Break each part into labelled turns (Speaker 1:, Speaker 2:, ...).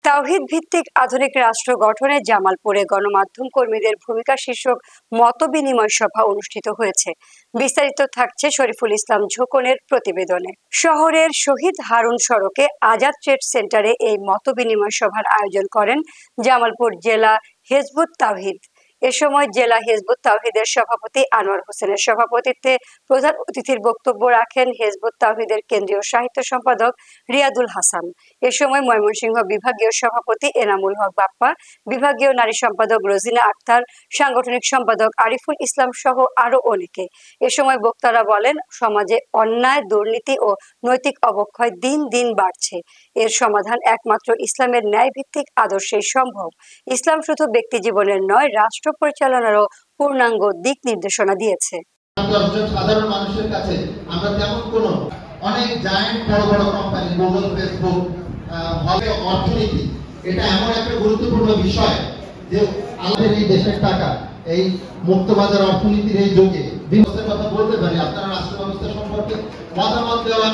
Speaker 1: তাওহীদ ভিত্তিক আধুনিক রাষ্ট্র গঠনে জামালপুরে গণমাধ্যম কর্মীদের ভূমিকা শীর্ষক মতবিনিময় সভা অনুষ্ঠিত হয়েছে। বিস্তারিত থাকছে শরীফুল ইসলাম ঝোকনের প্রতিবেদনে। শহরের শহীদ হারুন সড়কে আজাদ ট্রেড সেন্টারে এই মতবিনিময় সভার আয়োজন করেন জামালপুর জেলা হিজবুত তাওহীদ। এ সময় জেলা হিজবুত তাওহীদের সভাপতি আনোয়ার হোসেনের সভাপতিত্বে প্রধান অতিথির বক্তব্য রাখেন হিজবুত তাওহীদের কেন্দ্রীয় সাহিত্য সম্পাদক রিয়াদুল হাসান। এ সময় ময়মনসিংহ বিভাগীয় সভাপতি এনামুল হক বাপ্পা, বিভাগীয় নারী সম্পাদক রোজিনা আক্তার, সাংগঠনিক সম্পাদক আরিফুল ইসলাম সহ আরো অনেকে। এ সময় বক্তারা বলেন, সমাজে অন্যায়, দুর্নীতি ও নৈতিক অবক্ষয় দিন দিন বাড়ছে। এর সমাধান একমাত্র ইসলামের ন্যায় ভিত্তিক আদর্শেই সম্ভব। ইসলাম শুধু ব্যক্তি জীবনের নয়, রাষ্ট্র পরিচালনারও পূর্ণাঙ্গ দিক নির্দেশনা দিয়েছে।
Speaker 2: সাধারণ মানুষের কাছে আমরা তেমন কোনো অনেক জায়ান্ট বড় বড় কোম্পানি, গুগল, ফেসবুক, হবে অর্থনীতি, এটা এমন একটা গুরুত্বপূর্ণ বিষয় যে আমাদের এই দেশের টাকা এই মুক্তবাজার অর্থনীতির এই যুগে বিনোদের কথা বলতে পারি। আপনারা রাষ্ট্র ব্যবস্থা সম্পর্কে মতামত দেওয়ার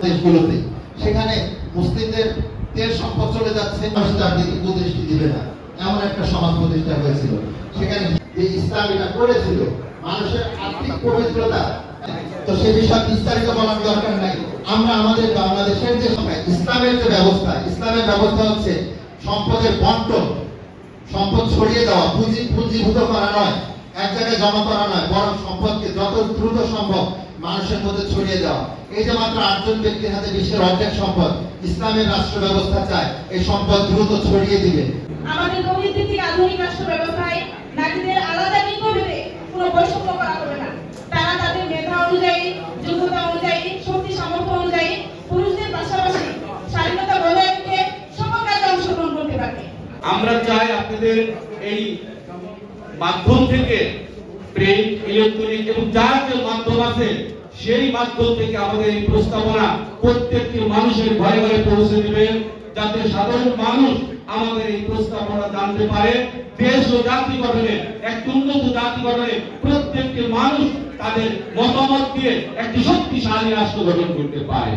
Speaker 2: দেশগুলোতে সেখানে মুসলিমদের তেল সম্পদ চলে যাচ্ছে, মানুষ তার দিকে কুদৃষ্টি দিবে না, এমন একটা সমাজ প্রতিষ্ঠা হয়েছিল। সেখানে যে ইসলাম এটা করেছিল মানুষের আর্থিক পবিত্রতা, তো সে বিষয়ে বিস্তারিত বলার দরকার নাই। আমরা আমাদের বাংলাদেশের যে ইসলামের যে ব্যবস্থা, ইসলামের ব্যবস্থা হচ্ছে সম্পদের বন্টন, সম্পদ ছড়িয়ে দেওয়া, পুঁজিভূত করা নয়, এক জায়গায় জমা করা নয়, বরং সম্পদকে যত দ্রুত সম্ভব মানুষের মধ্যে ছড়িয়ে দেওয়া। এই যে মাত্র 8 জন ব্যক্তির হাতে বিশ্বের অর্ধেক সম্পদ, ইসলামের রাষ্ট্র ব্যবস্থা চায় এই সম্পদ দ্রুত ছড়িয়ে দিবে।
Speaker 3: আমাদের তাওহীদ ভিত্তিক আধুনিক রাষ্ট্র ব্যবস্থায় নারীদের আলাদা লিঙ্গভেদে কোনো বৈষম্য করা হবে না। তারা তাদের মেধা অনুযায়ী, যোগ্যতা অনুযায়ী, শক্তি সামর্থ্য অনুযায়ী পুরুষদের পাশাপাশি স্বাধীনতা বজায় রেখে সকল কাজে অংশগ্রহণ করতে পারবে।
Speaker 4: আমরা চাই আপনাদের এই মাধ্যম থেকে প্রিন্ট, ইলেকট্রনিক এবং যার যে মাধ্যম আছে সেই মাধ্যম থেকে আমাদের এই প্রস্তাবনা প্রত্যেকটি মানুষের ঘরে ঘরে পৌঁছে দিবেন, যাতে সাধারণ মানুষ আমাদের এই প্রস্তাবনা জানতে পারে। দেশ ও জাতি গঠনে, একটি উন্নত জাতি গঠনে প্রত্যেকটি মানুষ তাদের মতামত দিয়ে একটি শক্তিশালী রাষ্ট্র গঠন করতে পারে।